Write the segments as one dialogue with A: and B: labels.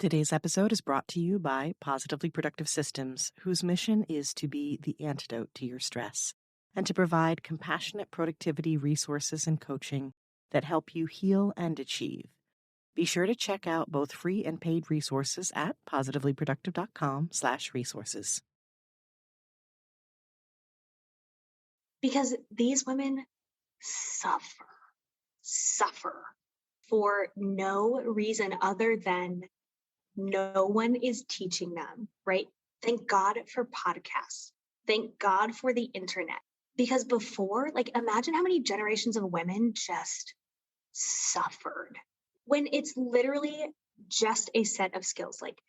A: Today's episode is brought to you by Positively Productive Systems, whose mission is to be the antidote to your stress and to provide compassionate productivity resources and coaching that help you heal and achieve. Be sure to check out both free and paid resources at positivelyproductive.com/resources.
B: Because these women suffer for no reason other than no one is teaching them, right? Thank God for podcasts. Thank God for the internet. Because before, imagine how many generations of women just suffered when it's literally just a set of skills. Like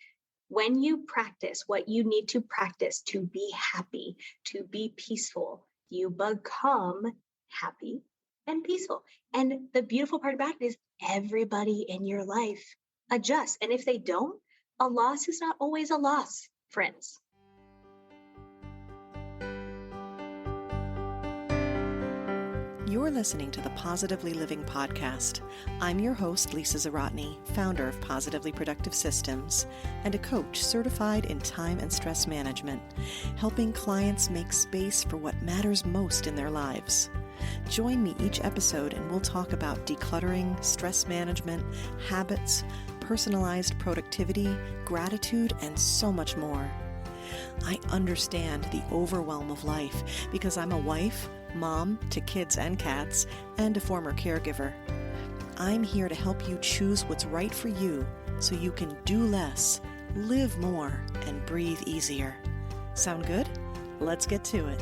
B: when you practice what you need to practice to be happy, to be peaceful, you become happy and peaceful. And the beautiful part about it is everybody in your life adjusts. And if they don't, a loss is not always a loss, friends.
A: You're listening to the Positively Living podcast. I'm your host, Lisa Zawrotny, founder of Positively Productive Systems and a coach certified in time and stress management, helping clients make space for what matters most in their lives. Join me each episode and we'll talk about decluttering, stress management, habits, personalized productivity, gratitude, and so much more. I understand the overwhelm of life because I'm a wife, mom to kids and cats, and a former caregiver. I'm here to help you choose what's right for you so you can do less, live more, and breathe easier. Sound good? Let's get to it.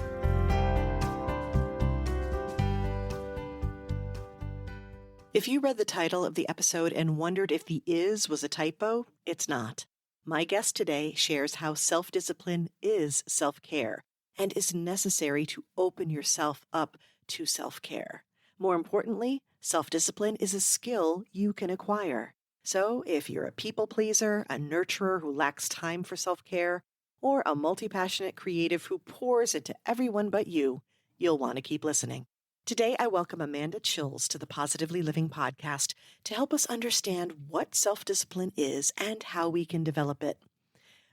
A: If you read the title of the episode and wondered if the "is" was a typo, it's not. My guest today shares how self-discipline is self-care and is necessary to open yourself up to self-care. More importantly, self-discipline is a skill you can acquire. So if you're a people pleaser, a nurturer who lacks time for self-care, or a multi-passionate creative who pours into everyone but you, you'll want to keep listening. Today, I welcome Amanda Chils to the Positively Living podcast to help us understand what self-discipline is and how we can develop it.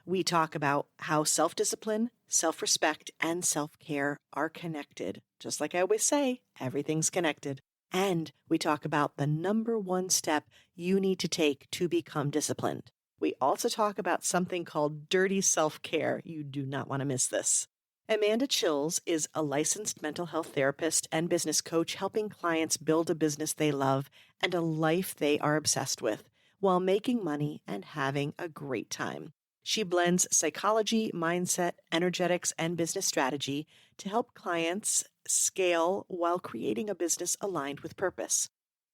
A: We talk about how self-discipline, self-respect, and self-care are connected. Just like I always say, everything's connected. And we talk about the number one step you need to take to become disciplined. We also talk about something called dirty self-care. You do not want to miss this. Amanda Chils is a licensed mental health therapist and business coach, helping clients build a business they love and a life they are obsessed with while making money and having a great time. She blends psychology, mindset, energetics, and business strategy to help clients scale while creating a business aligned with purpose.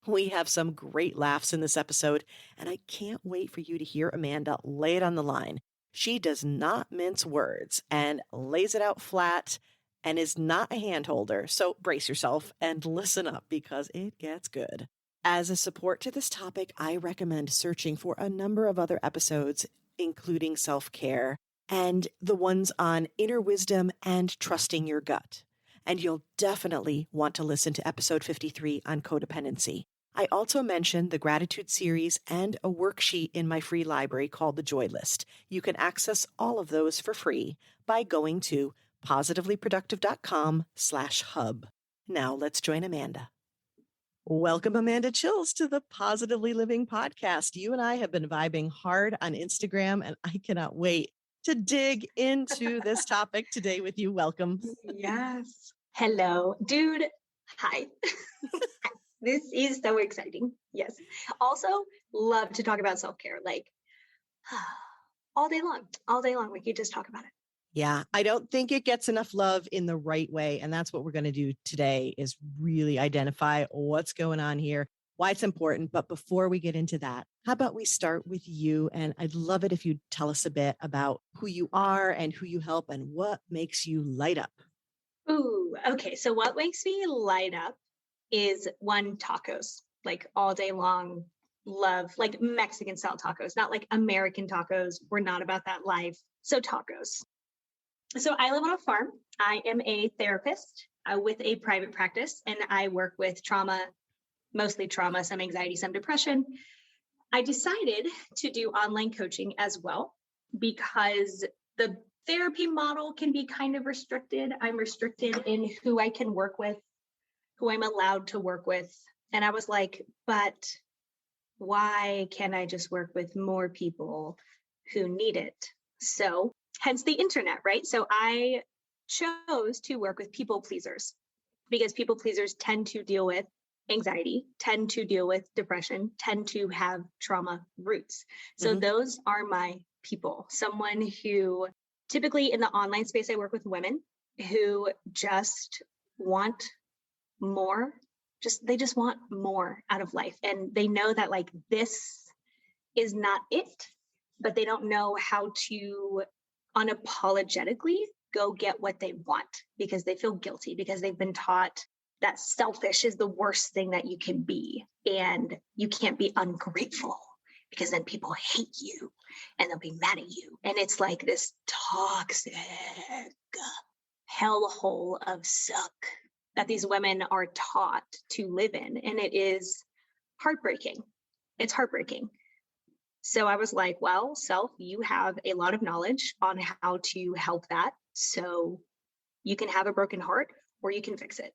A: We have some great laughs in this episode, and I can't wait for you to hear Amanda lay it on the line. She does not mince words and lays it out flat and is not a hand holder. So brace yourself and listen up because it gets good. As a support to this topic, I recommend searching for a number of other episodes, including self-care and the ones on inner wisdom and trusting your gut. And you'll definitely want to listen to episode 53 on codependency. I also mentioned the gratitude series and a worksheet in my free library called the Joy List. You can access all of those for free by going to positivelyproductive.com/hub. Now let's join Amanda. Welcome, Amanda Chils, to the Positively Living podcast. You and I have been vibing hard on Instagram, and I cannot wait to dig into this topic today with you. Welcome.
B: Yes. Hello, dude. Hi. This is so exciting. Yes. Also, love to talk about self-care, all day long. We could just talk about it.
A: Yeah, I don't think it gets enough love in the right way. And that's what we're going to do today is really identify what's going on here, why it's important. But before we get into that, how about we start with you? And I'd love it if you'd tell us a bit about who you are and who you help and what makes you light up.
B: Ooh, okay. So what makes me light up is tacos, all day long. Love Mexican style tacos, not like American tacos. We're not about that life. So tacos. So I live on a farm. I am a therapist with a private practice, and I work with trauma, mostly trauma, some anxiety, some depression. I decided to do online coaching as well because the therapy model can be kind of restricted. I'm restricted in who I can work with, who I'm allowed to work with. And I was like, but why can't I just work with more people who need it? So, hence the internet, right? So, I chose to work with people pleasers because people pleasers tend to deal with anxiety, tend to deal with depression, tend to have trauma roots. So, those are my people. Someone who typically in the online space, I work with women who just want more, they just want more out of life. And they know that like this is not it, but they don't know how to unapologetically go get what they want because they feel guilty because they've been taught that selfish is the worst thing that you can be. And you can't be ungrateful because then people hate you and they'll be mad at you. And it's like this toxic hellhole of suck that these women are taught to live in. And it is heartbreaking. It's heartbreaking. So I was like, well, self, you have a lot of knowledge on how to help that. So you can have a broken heart or you can fix it.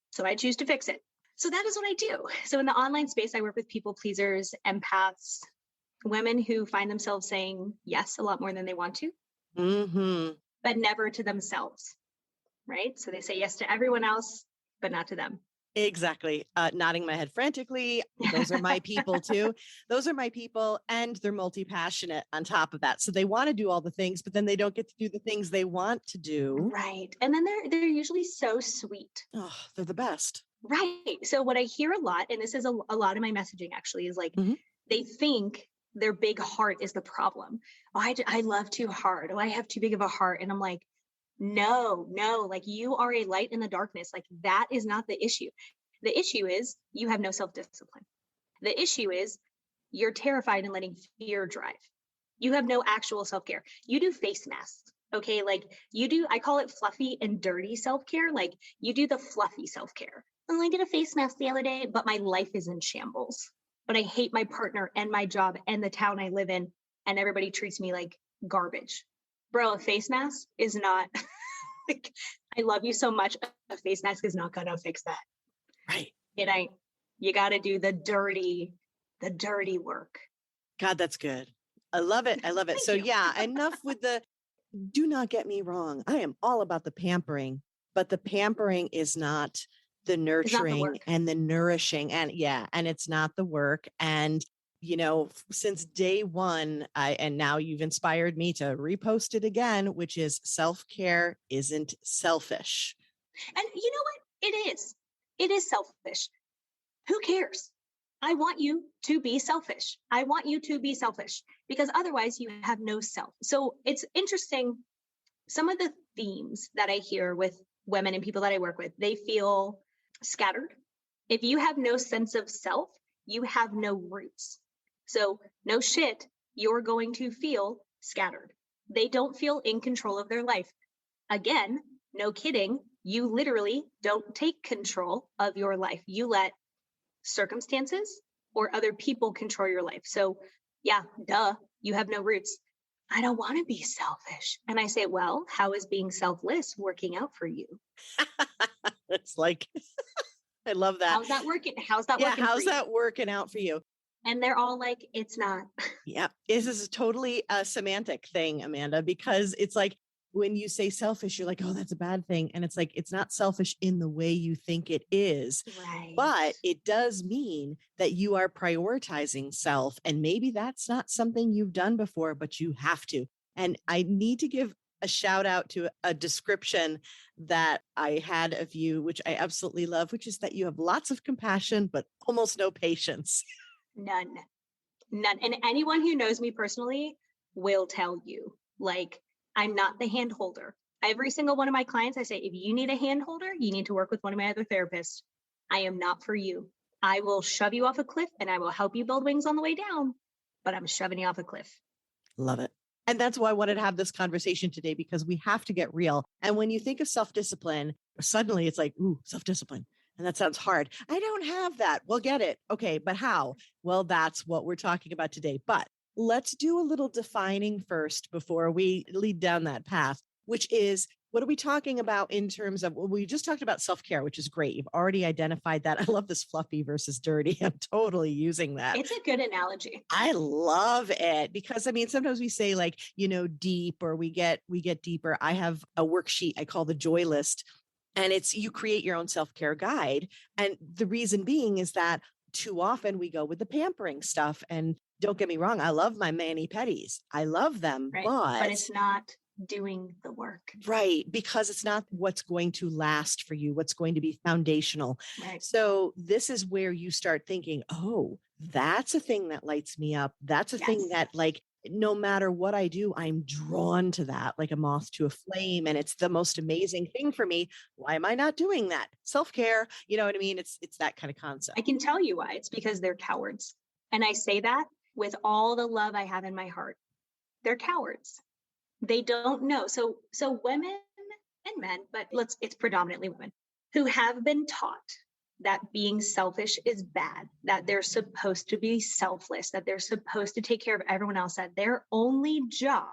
B: So I choose to fix it. So that is what I do. So in the online space, I work with people pleasers, empaths, women who find themselves saying yes a lot more than they want to, but never to themselves, right? So they say yes to everyone else, but not to them.
A: Exactly. Nodding my head frantically. Those are my people too. Those are my people. And they're multi-passionate on top of that. So they want to do all the things, but then they don't get to do the things they want to do.
B: Right. And then they're usually so sweet.
A: Oh, they're the best.
B: Right. So what I hear a lot, and this is a lot of my messaging actually, is like they think their big heart is the problem. Oh, I love too hard. Oh, I have too big of a heart. And I'm like, no, like you are a light in the darkness. Like that is not the issue. The issue is you have no self-discipline. The issue is you're terrified and letting fear drive. You have no actual self-care. You do face masks. Okay. Like you do, I call it fluffy and dirty self-care. Like you do the fluffy self-care. And I did a face mask the other day, but my life is in shambles. But I hate my partner and my job and the town I live in. And everybody treats me like garbage. Bro, a face mask is not like, I love you so much. A face mask is not going to fix that.
A: Right.
B: It ain't. You got to do the dirty work.
A: God, that's good. I love it. I love it. So yeah, enough with do not get me wrong. I am all about the pampering, but the pampering is not the nurturing and the nourishing. And it's not the work. And since day one, and now you've inspired me to repost it again, which is self-care isn't selfish.
B: And you know what? It is selfish. Who cares? I want you to be selfish. I want you to be selfish because otherwise you have no self. So it's interesting. Some of the themes that I hear with women and people that I work with, they feel scattered. If you have no sense of self, you have no roots. So no shit, you're going to feel scattered. They don't feel in control of their life. Again, no kidding. You literally don't take control of your life. You let circumstances or other people control your life. So yeah, duh, you have no roots. I don't want to be selfish. And I say, well, how is being selfless working out for you?
A: It's like, I love that.
B: How's that working? How's that
A: working out for you?
B: And they're all like, it's not.
A: Yeah. This is totally a semantic thing, Amanda, because it's like when you say selfish, you're like, oh, that's a bad thing. And it's like, it's not selfish in the way you think it is,
B: right.
A: But it does mean that you are prioritizing self. And maybe that's not something you've done before, but you have to. And I need to give a shout out to a description that I had of you, which I absolutely love, which is that you have lots of compassion, but almost no patience.
B: None. And anyone who knows me personally will tell you, like, I'm not the hand holder. Every single one of my clients, I say, if you need a hand holder, you need to work with one of my other therapists. I am not for you. I will shove you off a cliff and I will help you build wings on the way down, but I'm shoving you off a cliff.
A: Love it. And that's why I wanted to have this conversation today, because we have to get real. And when you think of self-discipline, suddenly it's like, ooh, self-discipline. And that sounds hard. I don't have that. We'll get it. Okay, but how? Well, that's what we're talking about today. But let's do a little defining first before we lead down that path, which is what are we talking about in terms of, well, we just talked about self care, which is great. You've already identified that. I love this fluffy versus dirty. I'm totally using that.
B: It's a good analogy.
A: I love it because I mean sometimes we say like, deep or we get deeper. I have a worksheet I call the joy list, and it's you create your own self-care guide, and the reason being is that too often we go with the pampering stuff, and don't get me wrong, I love my mani pedis. I love them,
B: Right. But
A: but
B: it's not doing the work.
A: right, because it's not what's going to last for you, what's going to be foundational.
B: Right.
A: So this is where you start thinking, oh, that's a thing that lights me up. That's a thing
B: Yes.
A: that like no matter what I do, I'm drawn to that like a moth to a flame. And it's the most amazing thing for me. Why am I not doing that? Self-care. You know what I mean? It's that kind of concept.
B: I can tell you why. It's because they're cowards. And I say that with all the love I have in my heart. They're cowards. They don't know. So women and men, but it's predominantly women who have been taught that being selfish is bad, that they're supposed to be selfless, that they're supposed to take care of everyone else, that their only job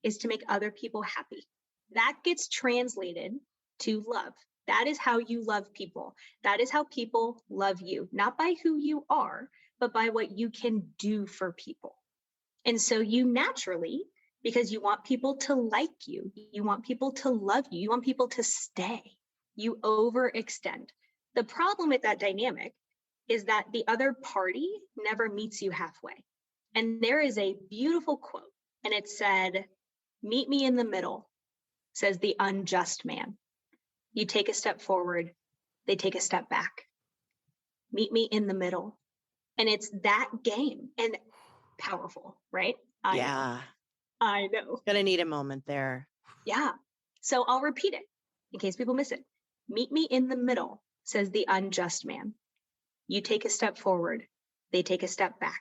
B: is to make other people happy. That gets translated to love. That is how you love people. That is how people love you, not by who you are, but by what you can do for people. And so you naturally, because you want people to like you, you want people to love you, you want people to stay, you overextend. The problem with that dynamic is that the other party never meets you halfway. And there is a beautiful quote, and it said, "Meet me in the middle," says the unjust man. You take a step forward, they take a step back. Meet me in the middle. And it's that game, and powerful, right?
A: Yeah.
B: I know.
A: Gonna need a moment there.
B: Yeah. So I'll repeat it in case people miss it. Meet me in the middle, says the unjust man. You take a step forward, they take a step back.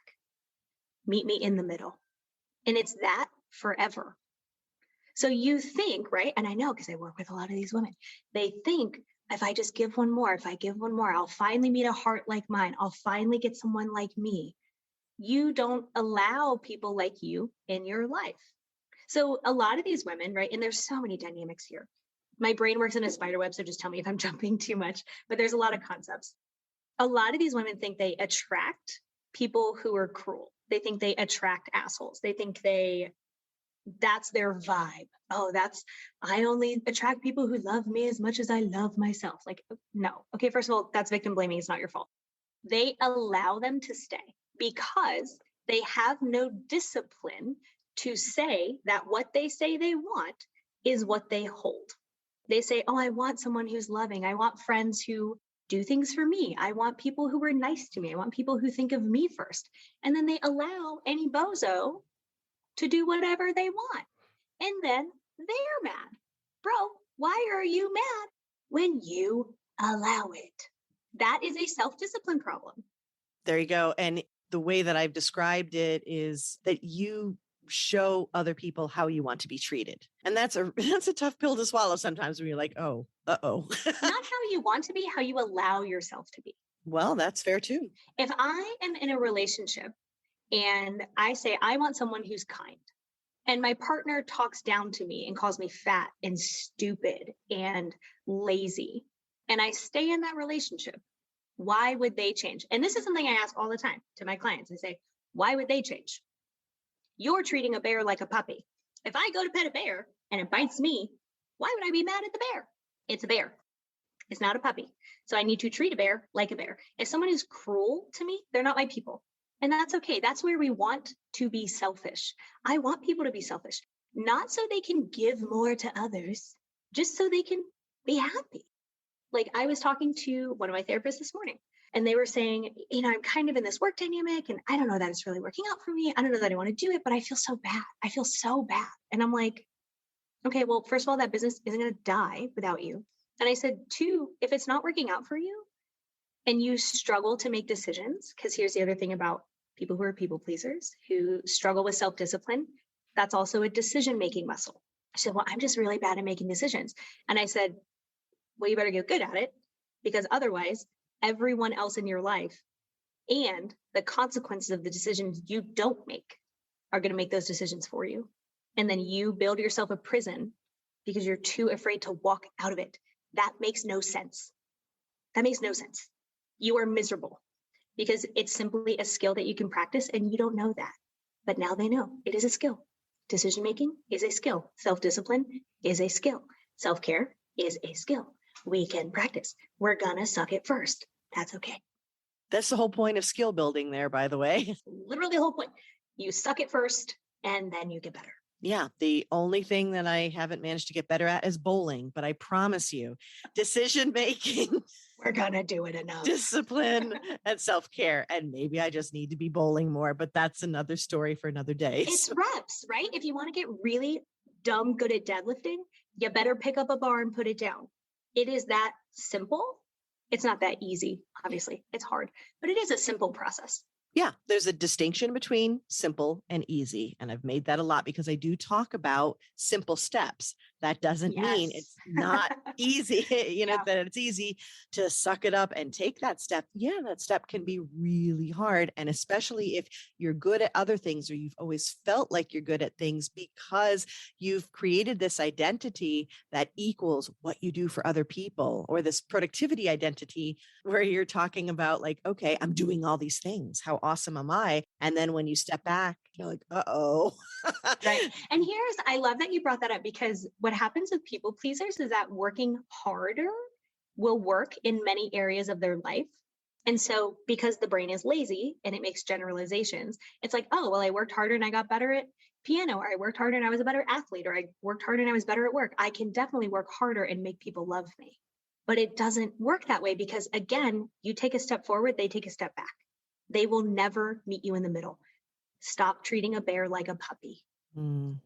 B: Meet me in the middle. And it's that forever. So you think, right? And I know because I work with a lot of these women, they think if I just give one more, if I give one more, I'll finally meet a heart like mine. I'll finally get someone like me. You don't allow people like you in your life. So a lot of these women, right? And there's so many dynamics here. My brain works in a spider web, so just tell me if I'm jumping too much, but there's a lot of concepts. A lot of these women think they attract people who are cruel. They think they attract assholes. They think that's their vibe. Oh, I only attract people who love me as much as I love myself. Like, no. Okay, first of all, that's victim blaming. It's not your fault. They allow them to stay because they have no discipline to say that what they say they want is what they hold. They say, oh, I want someone who's loving. I want friends who do things for me. I want people who are nice to me. I want people who think of me first. And then they allow any bozo to do whatever they want. And then they're mad. Bro, why are you mad when you allow it? That is a self-discipline problem.
A: There you go. And the way that I've described it is that you show other people how you want to be treated. And that's a tough pill to swallow sometimes when you're like, oh, uh-oh.
B: Not how you want to be, how you allow yourself to be.
A: Well, that's fair too.
B: If I am in a relationship and I say, I want someone who's kind, and my partner talks down to me and calls me fat and stupid and lazy, and I stay in that relationship, why would they change? And this is something I ask all the time to my clients. I say, why would they change? You're treating a bear like a puppy. If I go to pet a bear and it bites me, why would I be mad at the bear? It's a bear. It's not a puppy. So I need to treat a bear like a bear. If someone is cruel to me, they're not my people. And that's okay. That's where we want to be selfish. I want people to be selfish, not so they can give more to others, just so they can be happy. Like I was talking to one of my therapists this morning, and they were saying, I'm kind of in this work dynamic and I don't know that it's really working out for me. I don't know that I want to do it, but I feel so bad. I feel so bad. And I'm like, okay, well, first of all, that business isn't going to die without you. And I said, two, if it's not working out for you and you struggle to make decisions, because here's the other thing about people who are people pleasers, who struggle with self-discipline, that's also a decision-making muscle. I said, well, I'm just really bad at making decisions. And I said, well, you better get good at it, because otherwise everyone else in your life and the consequences of the decisions you don't make are going to make those decisions for you. And then you build yourself a prison because you're too afraid to walk out of it. That makes no sense. That makes no sense. You are miserable because it's simply a skill that you can practice and you don't know that. But now they know it is a skill. Decision making is a skill. Self-discipline is a skill. Self-care is a skill. We can practice. We're gonna suck it first. That's okay.
A: That's the whole point of skill building there, by the way.
B: Literally the whole point. You suck it first and then you get better.
A: Yeah. The only thing that I haven't managed to get better at is bowling, but I promise you, decision making,
B: we're going to do it enough.
A: Discipline and self-care. And maybe I just need to be bowling more, but that's another story for another day.
B: It's reps, right? If you want to get really dumb good at deadlifting, you better pick up a bar and put it down. It is that simple. It's not that easy, obviously. It's hard, but it is a simple process.
A: Yeah, there's a distinction between simple and easy. And I've made that a lot because I do talk about simple steps. That doesn't mean it's not easy, that it's easy to suck it up and take that step. Yeah, that step can be really hard. And especially if you're good at other things or you've always felt like you're good at things because you've created this identity that equals what you do for other people, or this productivity identity where you're talking about like, okay, I'm doing all these things. How awesome am I? And then when you step back, you're like, uh-oh.
B: Right. And I love that you brought that up, because what happens with people pleasers is that working harder will work in many areas of their life. And so because the brain is lazy and it makes generalizations, it's like, oh, well, I worked harder and I got better at piano, or I worked harder and I was a better athlete, or I worked harder and I was better at work. I can definitely work harder and make people love me. But it doesn't work that way because, again, you take a step forward, they take a step back. They will never meet you in the middle. Stop treating a bear like a puppy.
A: Mm.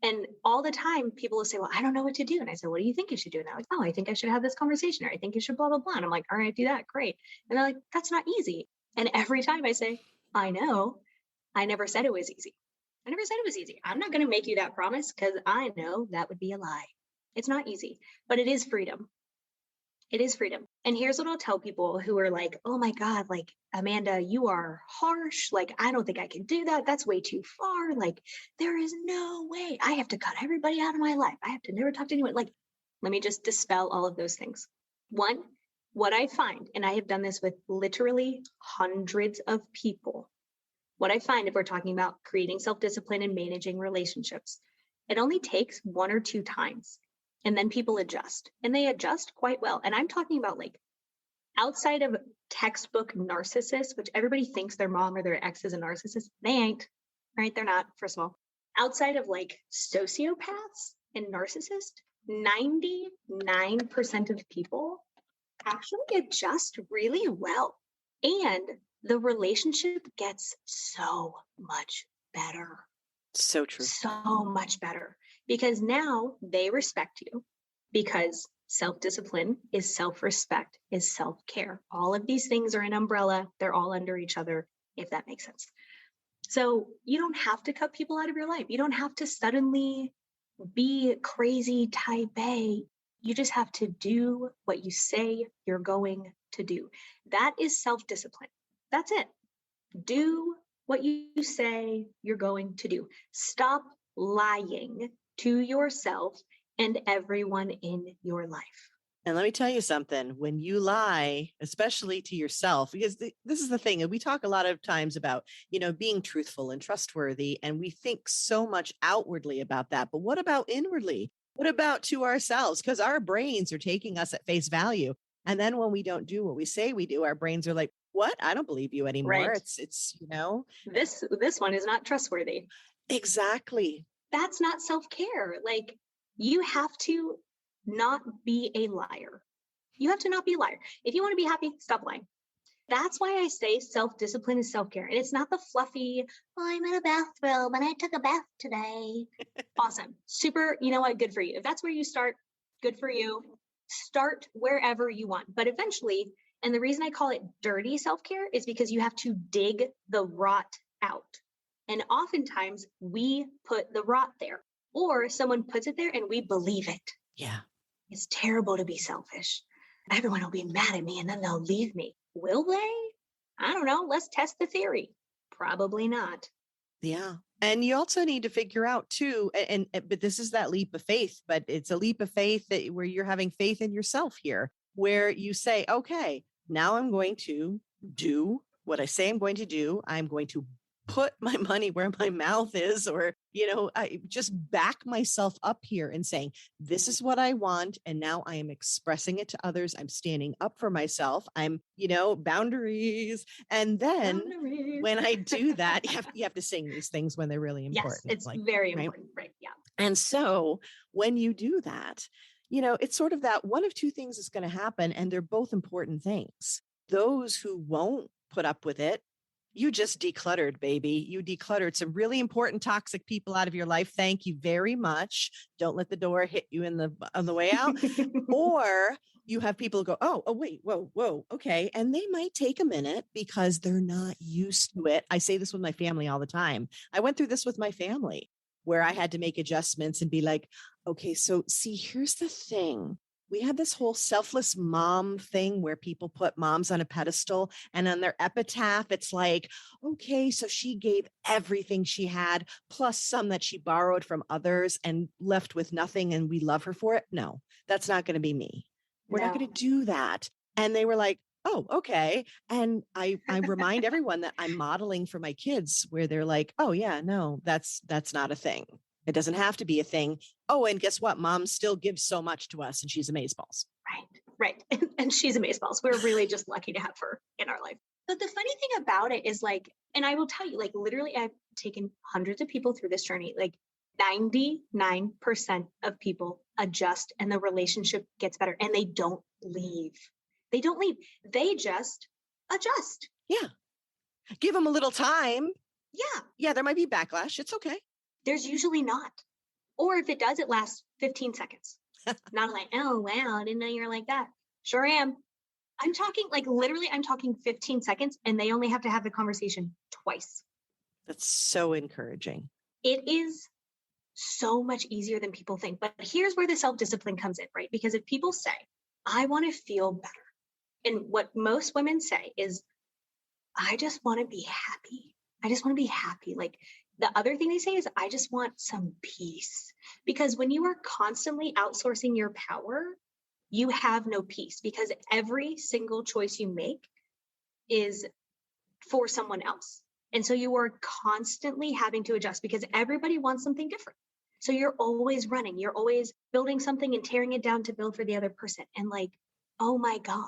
B: And all the time people will say, well, I don't know what to do. And I say, what do you think you should do? And they're like, oh, I think I should have this conversation, or I think you should blah, blah, blah. And I'm like, all right, do that. Great. And they're like, that's not easy. And every time I say, I know, I never said it was easy. I never said it was easy. I'm not going to make you that promise because I know that would be a lie. It's not easy, but it is freedom. It is freedom. And here's what I'll tell people who are like, oh my God, like, Amanda, you are harsh. Like, I don't think I can do that. That's way too far. Like, there is no way. I have to cut everybody out of my life. I have to never talk to anyone. Like, let me just dispel all of those things. One, what I find, and I have done this with literally hundreds of people, what I find if we're talking about creating self-discipline and managing relationships, it only takes 1 or 2 times. And then people adjust, and they adjust quite well. And I'm talking about like outside of textbook narcissists, which everybody thinks their mom or their ex is a narcissist. They ain't, right? They're not, first of all. Outside of like sociopaths and narcissists, 99% of people actually adjust really well. And the relationship gets so much better.
A: So true.
B: So much better. Because now they respect you, because self-discipline is self-respect, is self-care. All of these things are an umbrella. They're all under each other, if that makes sense. So you don't have to cut people out of your life. You don't have to suddenly be crazy type A. You just have to do what you say you're going to do. That is self-discipline. That's it. Do what you say you're going to do. Stop lying to yourself and everyone in your life.
A: And let me tell you something, when you lie, especially to yourself, because this is the thing, and we talk a lot of times about, being truthful and trustworthy, and we think so much outwardly about that. But what about inwardly? What about to ourselves? Because our brains are taking us at face value. And then when we don't do what we say we do, our brains are like, what? I don't believe you anymore.
B: Right.
A: It's
B: This one is not trustworthy.
A: Exactly.
B: That's not self-care. Like, you have to not be a liar. You have to not be a liar. If you want to be happy, stop lying. That's why I say self-discipline is self-care. And it's not the fluffy, well, I'm in a bathrobe and I took a bath today. Awesome. Super, you know what? Good for you. If that's where you start, good for you. Start wherever you want. But eventually, and the reason I call it dirty self-care is because you have to dig the rot out. And oftentimes we put the rot there, or someone puts it there and we believe it.
A: Yeah.
B: It's terrible to be selfish. Everyone will be mad at me and then they'll leave me. Will they? I don't know. Let's test the theory. Probably not.
A: Yeah. And you also need to figure out too, but this is that leap of faith, but it's a leap of faith where you're having faith in yourself here, where you say, okay, now I'm going to do what I say I'm going to do. I'm going to put my money where my mouth is, or, I just back myself up here and saying, this is what I want. And now I am expressing it to others. I'm standing up for myself. I'm, boundaries. And then
B: Boundaries.
A: when I do that, you have to sing these things when they're really
B: Yes,
A: important.
B: it's very important. Right. Yeah.
A: And so when you do that, it's sort of that one of two things is going to happen. And they're both important things. Those who won't put up with it, you just decluttered, baby. You decluttered some really important toxic people out of your life. Thank you very much. Don't let the door hit you on the way out. Or you have people go, oh, wait, whoa, okay. And they might take a minute because they're not used to it. I say this with my family all the time. I went through this with my family where I had to make adjustments and be like, okay, so see, here's the thing. We have this whole selfless mom thing where people put moms on a pedestal, and on their epitaph, it's like, okay, so she gave everything she had, plus some that she borrowed from others and left with nothing, and we love her for it. No, that's not going to be me. We're not going to do that. And they were like, oh, okay. And I remind everyone that I'm modeling for my kids where they're like, oh yeah, no, that's not a thing. It doesn't have to be a thing. Oh, and guess what? Mom still gives so much to us and she's amazeballs.
B: Right. And she's amazeballs. We're really just lucky to have her in our life. But the funny thing about it is like, and I will tell you, like literally I've taken hundreds of people through this journey. Like 99% of people adjust and the relationship gets better and they don't leave. They don't leave. They just adjust.
A: Yeah. Give them a little time.
B: Yeah.
A: Yeah, there might be backlash. It's okay.
B: There's usually not. Or if it does, it lasts 15 seconds. Not like, oh, wow, I didn't know you were like that. Sure am. I'm talking like literally, I'm talking 15 seconds and they only have to have the conversation twice.
A: That's so encouraging.
B: It is so much easier than people think. But here's where the self-discipline comes in, right? Because if people say, I want to feel better. And what most women say is, I just want to be happy. I just want to be happy. Like the other thing they say is, I just want some peace. Because when you are constantly outsourcing your power, you have no peace because every single choice you make is for someone else. And so you are constantly having to adjust because everybody wants something different. So you're always running, you're always building something and tearing it down to build for the other person. And like, oh my God,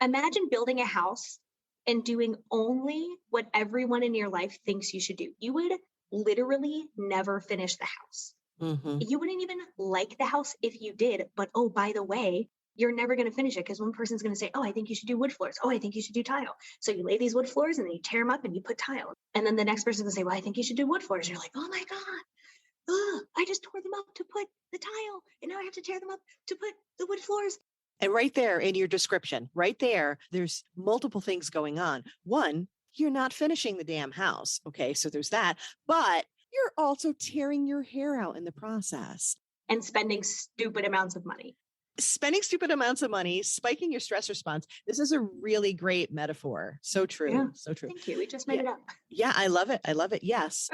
B: imagine building a house and doing only what everyone in your life thinks you should do. You would literally never finish the house.
A: Mm-hmm.
B: You wouldn't even like the house if you did, but oh, by the way, you're never going to finish it because one person's going to say, oh, I think you should do wood floors. Oh, I think you should do tile. So you lay these wood floors and then you tear them up and you put tile. And then the next person's going to say, well, I think you should do wood floors. You're like, oh my God, I just tore them up to put the tile and now I have to tear them up to put the wood floors.
A: And right there in your description, right there, there's multiple things going on. One, you're not finishing the damn house. Okay, so there's that. But you're also tearing your hair out in the process.
B: And spending stupid amounts of money.
A: Spending stupid amounts of money, spiking your stress response. This is a really great metaphor. So true.
B: Yeah.
A: So true.
B: Thank you. We just made it up.
A: Yeah, I love it. I love it. Yes.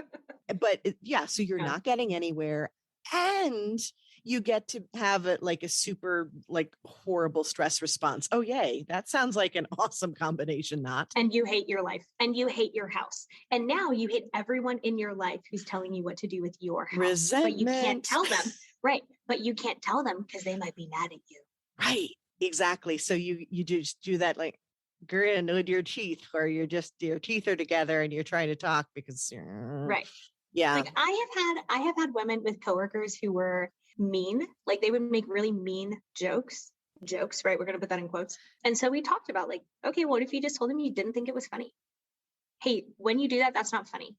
A: But so you're not getting anywhere. And you get to have it like a super like horrible stress response. Oh, yay. That sounds like an awesome combination, not.
B: And you hate your life and you hate your house. And now you hate everyone in your life who's telling you what to do with your house.
A: Resentment.
B: But you can't tell them. Right. But you can't tell them because they might be mad at you.
A: Right. Exactly. So you just do that like grin with your teeth, or you're just, your teeth are together and you're trying to talk because
B: right.
A: Yeah.
B: Like I have had women with coworkers who were mean, like they would make really mean jokes, right? We're going to put that in quotes. And so we talked about like, okay, what if you just told them you didn't think it was funny? Hey, when you do that, that's not funny,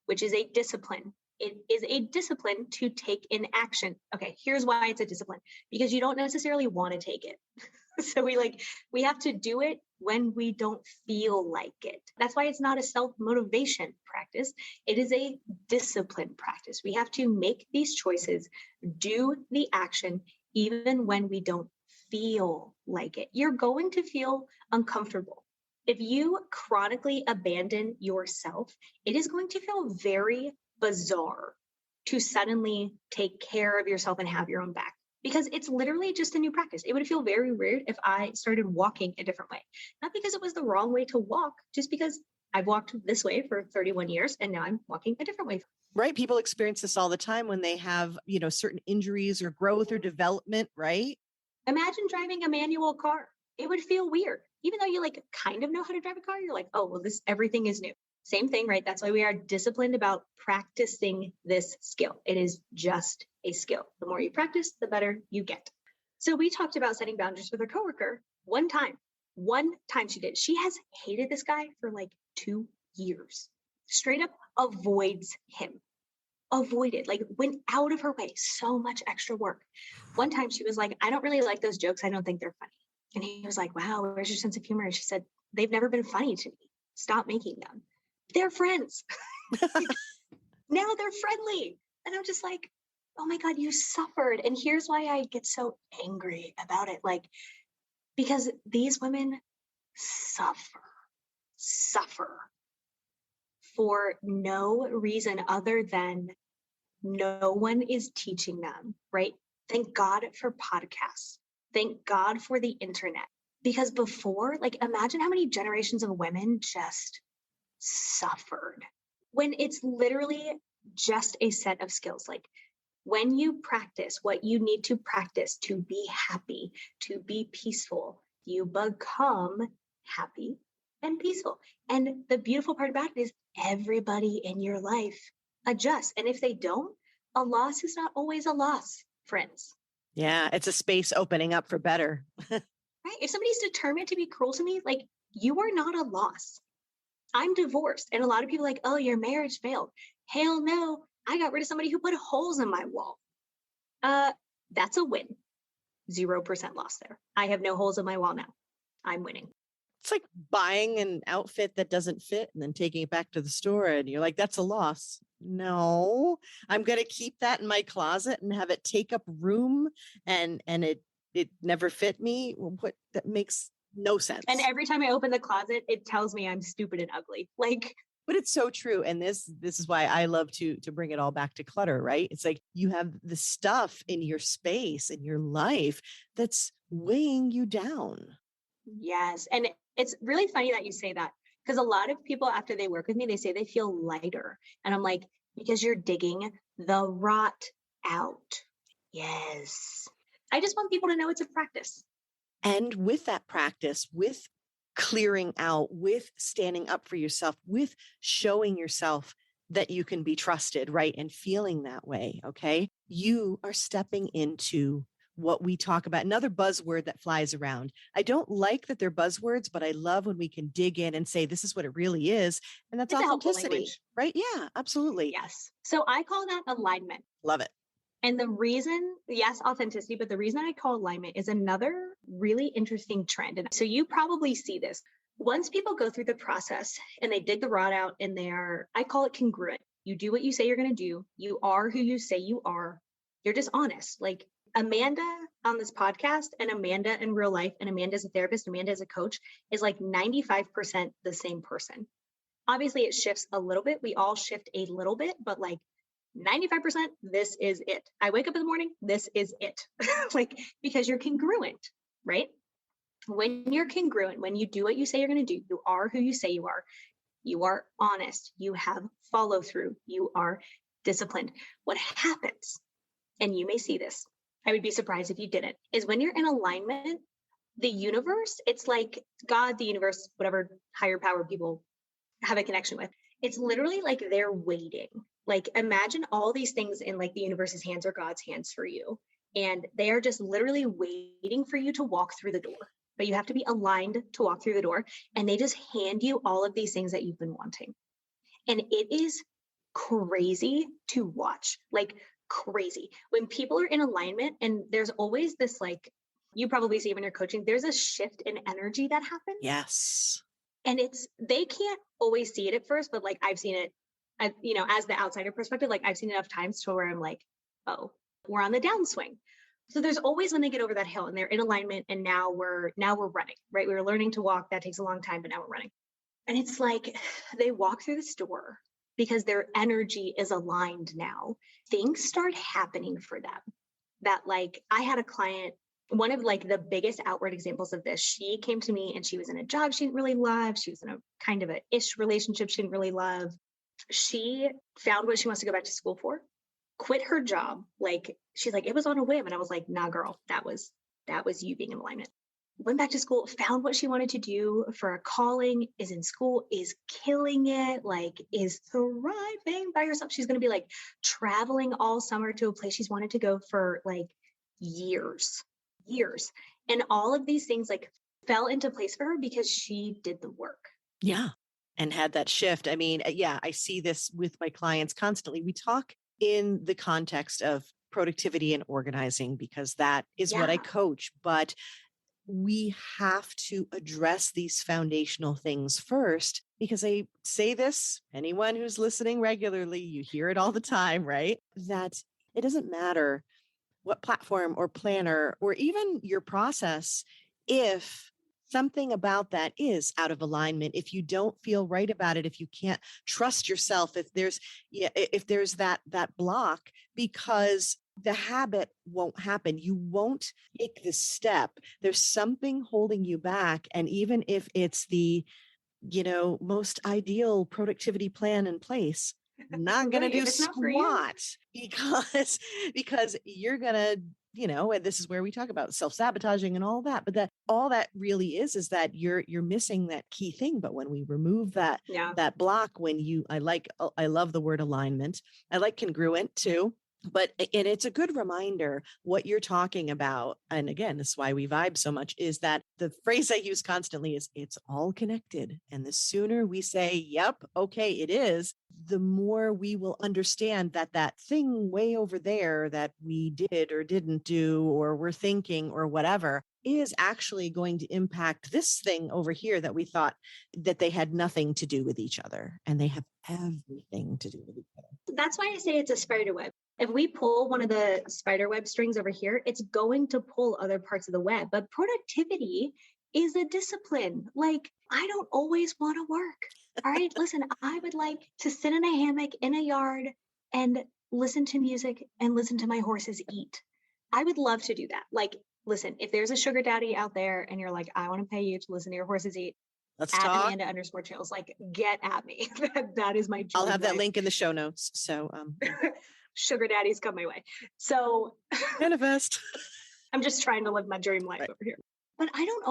B: which is a discipline. It is a discipline to take in action. Okay, here's why it's a discipline, because you don't necessarily want to take it. So we have to do it when we don't feel like it. That's why it's not a self-motivation practice. It is a discipline practice. We have to make these choices, do the action, even when we don't feel like it. You're going to feel uncomfortable. If you chronically abandon yourself, it is going to feel very bizarre to suddenly take care of yourself and have your own back because it's literally just a new practice. It would feel very weird if I started walking a different way. Not because it was the wrong way to walk, just because I've walked this way for 31 years and now I'm walking a different way.
A: Right. People experience this all the time when they have, certain injuries or growth or development, right?
B: Imagine driving a manual car. It would feel weird. Even though you kind of know how to drive a car, you're like, oh, well, everything is new. Same thing, right? That's why we are disciplined about practicing this skill. It is just a skill. The more you practice, the better you get. So we talked about setting boundaries with her coworker one time. One time she did. She has hated this guy for 2 years. Straight up avoids him. Avoided, went out of her way, so much extra work. One time she was like, I don't really like those jokes. I don't think they're funny. And he was like, wow, where's your sense of humor? And she said, they've never been funny to me. Stop making them. They're friends. Now they're friendly. And I'm just like, oh my God, you suffered. And here's why I get so angry about it. Because these women suffer for no reason other than no one is teaching them, right? Thank God for podcasts. Thank God for the internet. Because before, imagine how many generations of women just suffered when it's literally just a set of skills. When you practice what you need to practice to be happy, to be peaceful, you become happy and peaceful. And the beautiful part about it is everybody in your life adjusts. And if they don't, a loss is not always a loss, friends.
A: Yeah, it's a space opening up for better.
B: Right? If somebody's determined to be cruel to me, you are not a loss. I'm divorced. And a lot of people oh, your marriage failed. Hell no. I got rid of somebody who put holes in my wall. That's a win. 0% loss there. I have no holes in my wall now. I'm winning.
A: It's like buying an outfit that doesn't fit and then taking it back to the store and you're like, that's a loss. No, I'm going to keep that in my closet and have it take up room and it never fit me. What that makes no sense.
B: And every time I open the closet, it tells me I'm stupid and ugly.
A: But it's so true. And this is why I love to bring it all back to clutter, right? It's like you have the stuff in your space, in your life that's weighing you down.
B: Yes. And it's really funny that you say that because a lot of people, after they work with me, they say they feel lighter. And I'm like, because you're digging the rot out. Yes. I just want people to know it's a practice.
A: And with that practice, with clearing out, with standing up for yourself, with showing yourself that you can be trusted, right? And feeling that way, okay? You are stepping into what we talk about. Another buzzword that flies around. I don't like that they're buzzwords, but I love when we can dig in and say, this is what it really is. And that's authenticity, right? Yeah, absolutely.
B: Yes. So I call that alignment.
A: Love it.
B: And the reason, yes, authenticity, but the reason I call alignment is another really interesting trend. And so you probably see this. Once people go through the process and they dig the rod out and I call it congruent. You do what you say you're going to do. You are who you say you are. You're just honest. Amanda on this podcast and Amanda in real life and Amanda as a therapist, Amanda as a coach is 95% the same person. Obviously it shifts a little bit. We all shift a little bit, but 95%, this is it. I wake up in the morning, this is it. Because you're congruent, right? When you're congruent, when you do what you say you're going to do, you are who you say you are honest, you have follow through, you are disciplined. What happens, and you may see this, I would be surprised if you didn't, is when you're in alignment, the universe, it's like God, the universe, whatever higher power people have a connection with, it's literally they're waiting. Imagine all these things in the universe's hands or God's hands for you. And they are just literally waiting for you to walk through the door. But you have to be aligned to walk through the door. And they just hand you all of these things that you've been wanting. And it is crazy to watch, crazy. When people are in alignment, and there's always this, you probably see when you're coaching, there's a shift in energy that happens.
A: Yes.
B: And they can't always see it at first, but I've seen it, as the outsider perspective, I've seen enough times to where I'm oh, we're on the downswing. So there's always when they get over that hill and they're in alignment and now we're running, right? We were learning to walk. That takes a long time, but now we're running. And it's like they walk through the store because their energy is aligned now. Things start happening for them. That like I had a client, one of like the biggest outward examples of this, she came to me and she was in a job she didn't really love. She was in a kind of a ish relationship she didn't really love. She found what she wants to go back to school for, quit her job. Like she's like, it was on a whim. And I was like, nah, girl, that was you being in alignment. Went back to school, found what she wanted to do for a calling, is in school, is killing it, like is thriving by herself. She's going to be like traveling all summer to a place she's wanted to go for like years. And all of these things like fell into place for her because she did the work.
A: Yeah. And had that shift. I mean, yeah, I see this with my clients constantly. We talk in the context of productivity and organizing because that is what I coach. But we have to address these foundational things first because I say this, anyone who's listening regularly, you hear it all the time, right? That it doesn't matter what platform or planner or even your process, if something about that is out of alignment, if you don't feel right about it, if you can't trust yourself, if there's that block, because the habit won't happen. You won't take the step. There's something holding you back. And even if it's the, most ideal productivity plan in place, not going to do squat because you're going to, and this is where we talk about self-sabotaging and all that, but all that really is that you're missing that key thing. But when we remove that block, I love the word alignment. I like congruent too. And it's a good reminder what you're talking about. And again, this is why we vibe so much, is that the phrase I use constantly is it's all connected. And the sooner we say, yep, okay, it is, the more we will understand that thing way over there that we did or didn't do, or we're thinking or whatever, is actually going to impact this thing over here that we thought that they had nothing to do with each other. And they have everything to do with each other.
B: That's why I say it's a spider web. If we pull one of the spider web strings over here, it's going to pull other parts of the web. But productivity is a discipline. Like, I don't always want to work. All right, listen, I would like to sit in a hammock in a yard and listen to music and listen to my horses eat. I would love to do that. Like, listen, if there's a sugar daddy out there and you're like, I want to pay you to listen to your horses eat,
A: let's
B: at
A: talk.
B: Amanda _Chils, like, get at me. that is my dream.
A: I'll have that link in the show notes. So
B: sugar daddies come my way. So
A: manifest.
B: I'm just trying to live my dream life over here. But you don't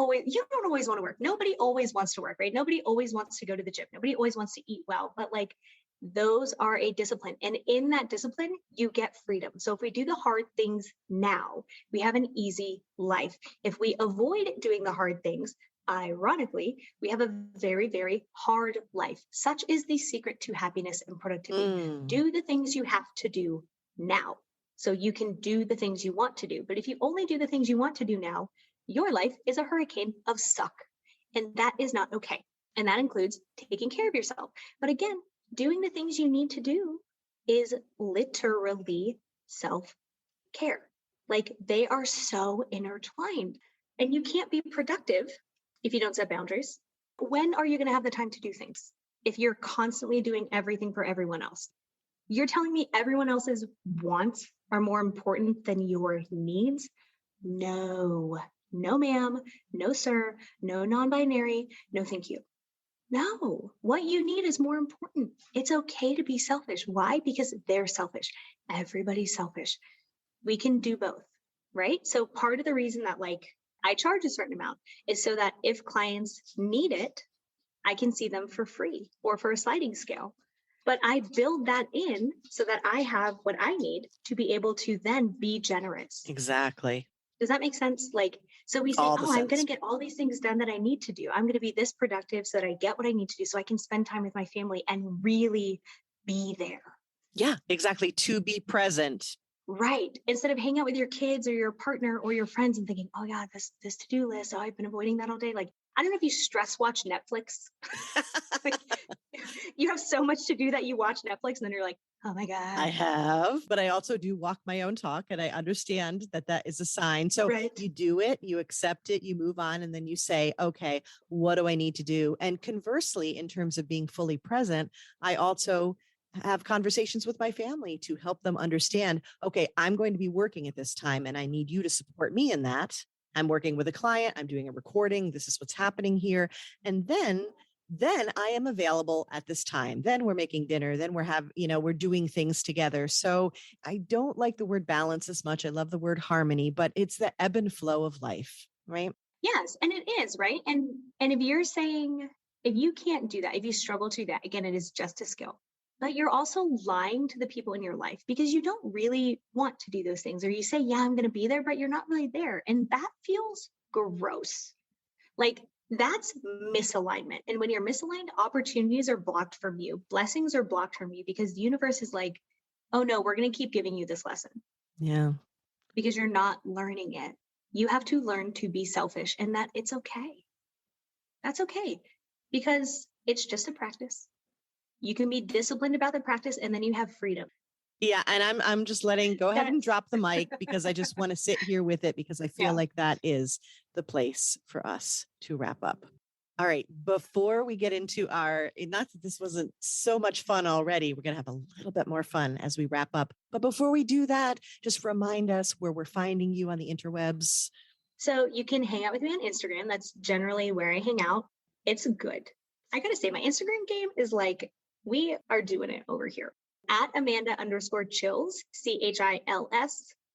B: always want to work. Nobody always wants to work, right? Nobody always wants to go to the gym. Nobody always wants to eat well, but like those are a discipline. And in that discipline, you get freedom. So if we do the hard things now, we have an easy life. If we avoid doing the hard things, ironically, we have a very, very hard life. Such is the secret to happiness and productivity. Do the things you have to do now so you can do the things you want to do. But if you only do the things you want to do now, your life is a hurricane of suck. And that is not okay. And that includes taking care of yourself. But again, doing the things you need to do is literally self-care. Like, they are so intertwined. And you can't be productive if you don't set boundaries. When are you going to have the time to do things if you're constantly doing everything for everyone else? You're telling me everyone else's wants are more important than your needs? No, ma'am, no, sir, no non-binary, no, thank you. No, what you need is more important. It's okay to be selfish. Why? Because they're selfish. Everybody's selfish. We can do both, right? So part of the reason that I charge a certain amount is so that if clients need it, I can see them for free or for a sliding scale. But I build that in so that I have what I need to be able to then be generous.
A: Exactly.
B: Does that make sense? So we say, I'm going to get all these things done that I need to do. I'm going to be this productive so that I get what I need to do so I can spend time with my family and really be there.
A: Yeah, exactly. To be present.
B: Right. Instead of hanging out with your kids or your partner or your friends and thinking, oh God, this to-do list. Oh, I've been avoiding that all day. I don't know if you stress watch Netflix. You have so much to do that you watch Netflix and then you're like, Oh my God.
A: I have, but I also do walk my own talk, and I understand that that is a sign. So
B: Right.
A: you do it, you accept it, you move on, and then you say, okay, what do I need to do? And conversely, in terms of being fully present, I also have conversations with my family to help them understand, okay, I'm going to be working at this time and I need you to support me in that. I'm working with a client, I'm doing a recording, this is what's happening here. And then I am available at this time. Then we're making dinner. Then we're doing things together. So I don't like the word balance as much. I love the word harmony, but it's the ebb and flow of life, right?
B: Yes, and it is, right? And if you're saying if you can't do that, if you struggle to do that, again, it is just a skill. But you're also lying to the people in your life because you don't really want to do those things. Or you say, yeah, I'm going to be there, but you're not really there. And that feels gross. Like that's misalignment. And when you're misaligned, opportunities are blocked from you, blessings are blocked from you because the universe is like, oh no, we're going to keep giving you this lesson.
A: Yeah.
B: Because you're not learning it. You have to learn to be selfish and that it's okay. That's okay because it's just a practice. You can be disciplined about the practice and then you have freedom.
A: Yeah, and I'm just go ahead and drop the mic because I just want to sit here with it because I feel like that is the place for us to wrap up. All right, before we get into not that this wasn't so much fun already, we're going to have a little bit more fun as we wrap up. But before we do that, just remind us where we're finding you on the interwebs.
B: So you can hang out with me on Instagram. That's generally where I hang out. It's good. I got to say, my Instagram game is like, we are doing it over here. At Amanda_Chils, Chils.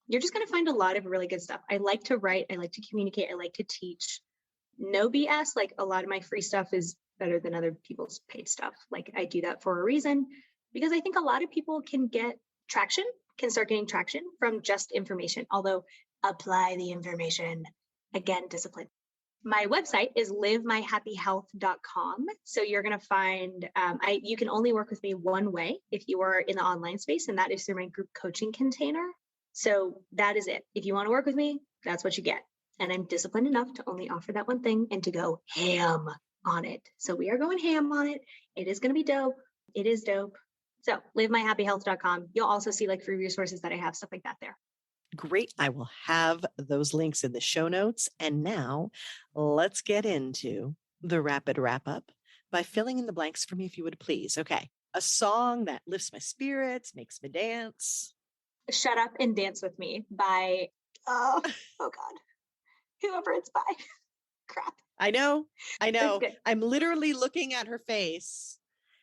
B: You're just going to find a lot of really good stuff. I like to write. I like to communicate. I like to teach. No BS. Like a lot of my free stuff is better than other people's paid stuff. Like I do that for a reason because I think a lot of people can start getting traction from just information. Although apply the information, again, discipline. My website is livemyhappyhealth.com. So you're going to find, you can only work with me one way if you are in the online space, and that is through my group coaching container. So that is it. If you want to work with me, that's what you get. And I'm disciplined enough to only offer that one thing and to go ham on it. So we are going ham on it. It is going to be dope. It is dope. So livemyhappyhealth.com. You'll also see like free resources that I have, stuff like that there.
A: Great. I will have those links in the show notes. And now let's get into the rapid wrap up by filling in the blanks for me, if you would please. Okay. A song that lifts my spirits, makes me dance.
B: Shut Up and Dance With Me by, oh God, whoever it's by. Crap.
A: I know. I'm literally looking at her face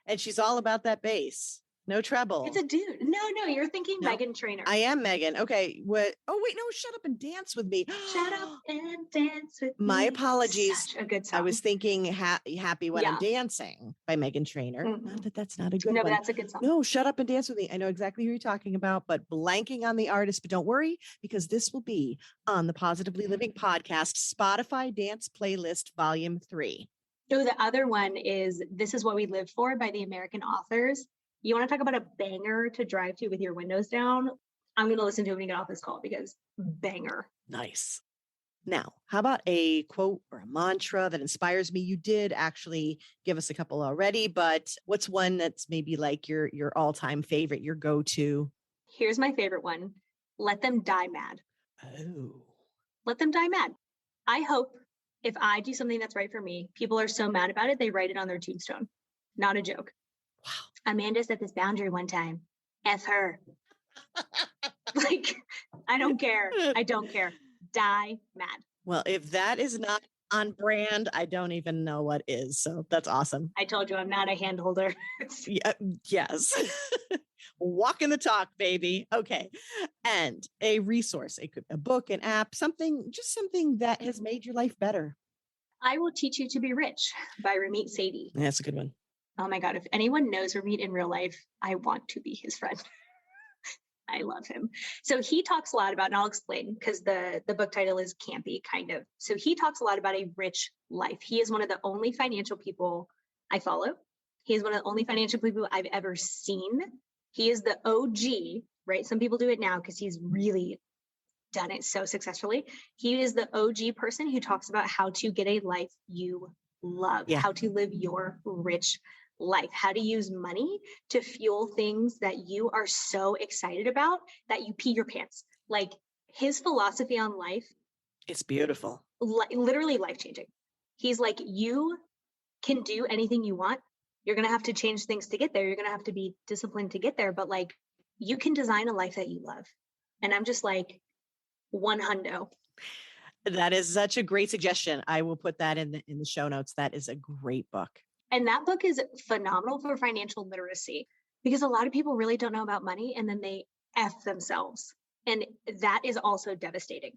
A: and she's all about that bass. No treble.
B: It's a dude. No, you're thinking
A: No.
B: Meghan Trainor.
A: I am Megan. Okay. What? Oh, wait, no, Shut Up and Dance With Me.
B: Shut Up and Dance With Me.
A: My apologies.
B: Such a good song.
A: I was thinking Happy When I'm Dancing by Meghan Trainor.
B: Mm-hmm.
A: Not that that's not a good
B: one. No,
A: but
B: that's a good song.
A: No, Shut Up and Dance With Me. I know exactly who you're talking about, but blanking on the artist. But don't worry, because this will be on the Positively Living Podcast Spotify Dance Playlist Volume 3.
B: So the other one is This Is What We Live For by the American Authors. You want to talk about a banger to drive to with your windows down? I'm going to listen to it when you get off this call because banger.
A: Nice. Now, how about a quote or a mantra that inspires me? You did actually give us a couple already, but what's one that's maybe like your all-time favorite, your go-to?
B: Here's my favorite one. Let them die mad.
A: Oh.
B: Let them die mad. I hope if I do something that's right for me, people are so mad about it, they write it on their tombstone. Not a joke.
A: Wow.
B: Amanda set this boundary one time. F her. Like, I don't care. I don't care. Die mad.
A: Well, if that is not on brand, I don't even know what is. So that's awesome.
B: I told you I'm not a hand holder.
A: Yes. Walking the talk, baby. Okay. And a resource, it could be a book, an app, something that has made your life better.
B: I Will Teach You to Be Rich by Ramit Sethi.
A: That's a good one.
B: Oh my God. If anyone knows Ramit in real life, I want to be his friend. I love him. So he talks a lot about, and I'll explain because the book title is campy kind of. So he talks a lot about a rich life. He is one of the only financial people I follow. He is one of the only financial people I've ever seen. He is the OG, right? Some people do it now because he's really done it so successfully. He is the OG person who talks about how to get a life you love, how to live your rich life, how to use money to fuel things that you are so excited about that you pee your pants. Like his philosophy on life,
A: It's beautiful.
B: literally life-changing. He's like, you can do anything you want. You're going to have to change things to get there. You're going to have to be disciplined to get there. But like, you can design a life that you love. And I'm just like, 100.
A: That is such a great suggestion. I will put that in the show notes. That is a great book.
B: And that book is phenomenal for financial literacy because a lot of people really don't know about money and then they F themselves. And that is also devastating.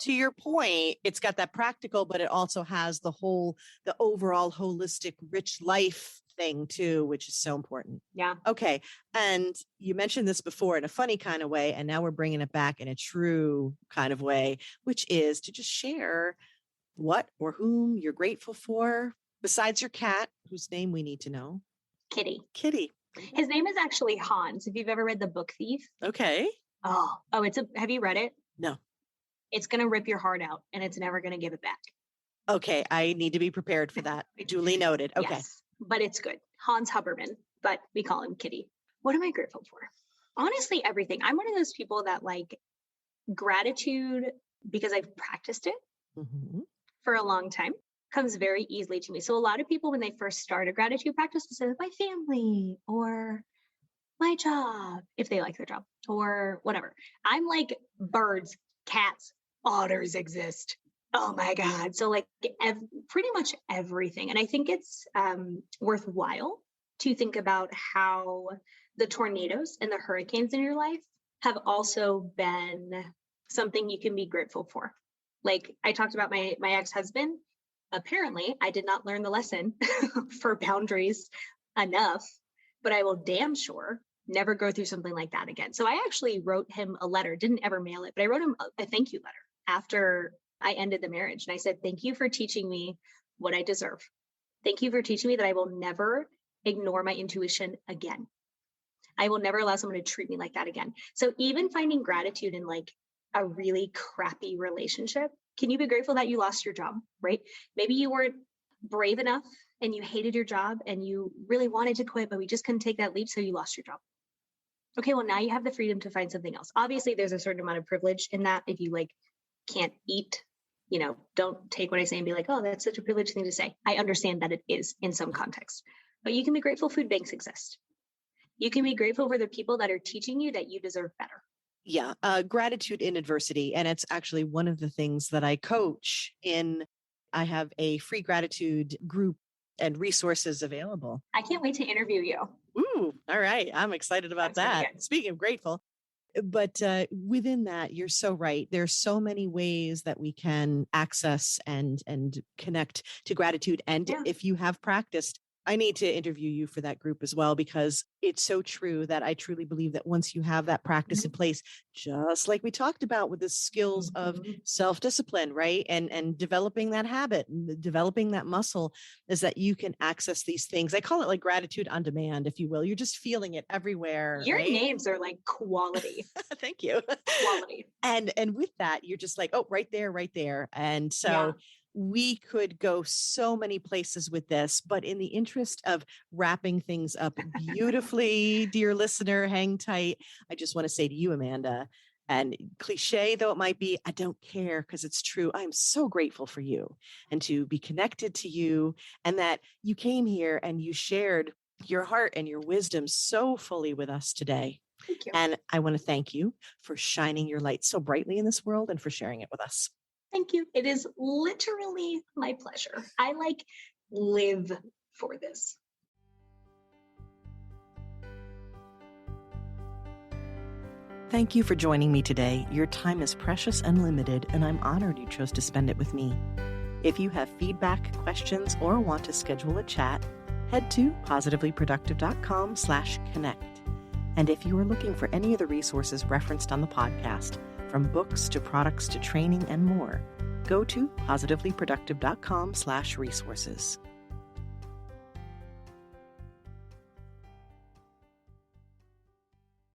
A: To your point, it's got that practical, but it also has the overall holistic, rich life thing too, which is so important.
B: Yeah.
A: Okay. And you mentioned this before in a funny kind of way, and now we're bringing it back in a true kind of way, which is to just share what or whom you're grateful for besides your cat, whose name we need to know.
B: Kitty.
A: His
B: name is actually Hans. If you've ever read The Book Thief.
A: Okay.
B: Oh, have you read it?
A: No.
B: It's going to rip your heart out and it's never going to give it back.
A: Okay. I need to be prepared for that. Duly noted. Okay.
B: Yes, but it's good. Hans Huberman, but we call him Kitty. What am I grateful for? Honestly, everything. I'm one of those people that like gratitude because I've practiced it for a long time comes very easily to me. So a lot of people, when they first start a gratitude practice, will say my family or my job, if they like their job or whatever. I'm like birds, cats, otters exist. Oh my God. So like pretty much everything. And I think it's worthwhile to think about how the tornadoes and the hurricanes in your life have also been something you can be grateful for. Like I talked about my ex-husband. Apparently, I did not learn the lesson for boundaries enough, but I will damn sure never go through something like that again. So I actually wrote him a letter, didn't ever mail it, but I wrote him a thank you letter after I ended the marriage. And I said, thank you for teaching me what I deserve. Thank you for teaching me that I will never ignore my intuition again. I will never allow someone to treat me like that again. So even finding gratitude in like a really crappy relationship, can you be grateful that you lost your job, right? Maybe you weren't brave enough and you hated your job and you really wanted to quit, but we just couldn't take that leap. So you lost your job. Okay, well, now you have the freedom to find something else. Obviously, there's a certain amount of privilege in that. If you like can't eat, don't take what I say and be like, oh, that's such a privileged thing to say. I understand that it is in some context, but you can be grateful food banks exist. You can be grateful for the people that are teaching you that you deserve better.
A: Yeah. Gratitude in adversity. And it's actually one of the things that I coach in. I have a free gratitude group and resources available.
B: I can't wait to interview you.
A: Ooh, all right. I'm excited about that. Speaking of grateful, but within that, you're so right. There's so many ways that we can access and connect to gratitude. And if you have practiced, I need to interview you for that group as well, because it's so true that I truly believe that once you have that practice in place, just like we talked about with the skills of self-discipline, right? And developing that habit and developing that muscle, is that you can access these things. I call it like gratitude on demand, if you will. You're just feeling it everywhere.
B: Your names are like quality.
A: Thank you.
B: Quality.
A: And with that, you're just like, oh, right there. And so we could go so many places with this, but in the interest of wrapping things up beautifully, dear listener, hang tight. I just want to say to you, Amanda, and cliche though it might be, I don't care, because it's true. I'm so grateful for you and to be connected to you, and that you came here and you shared your heart and your wisdom so fully with us today.
B: Thank you.
A: And I want to thank you for shining your light so brightly in this world and for sharing it with us.
B: Thank you. It is literally my pleasure. I live for this.
A: Thank you for joining me today. Your time is precious and limited, and I'm honored you chose to spend it with me. If you have feedback, questions, or want to schedule a chat, head to positivelyproductive.com/connect. And if you are looking for any of the resources referenced on the podcast, from books to products to training and more, go to positivelyproductive.com/resources.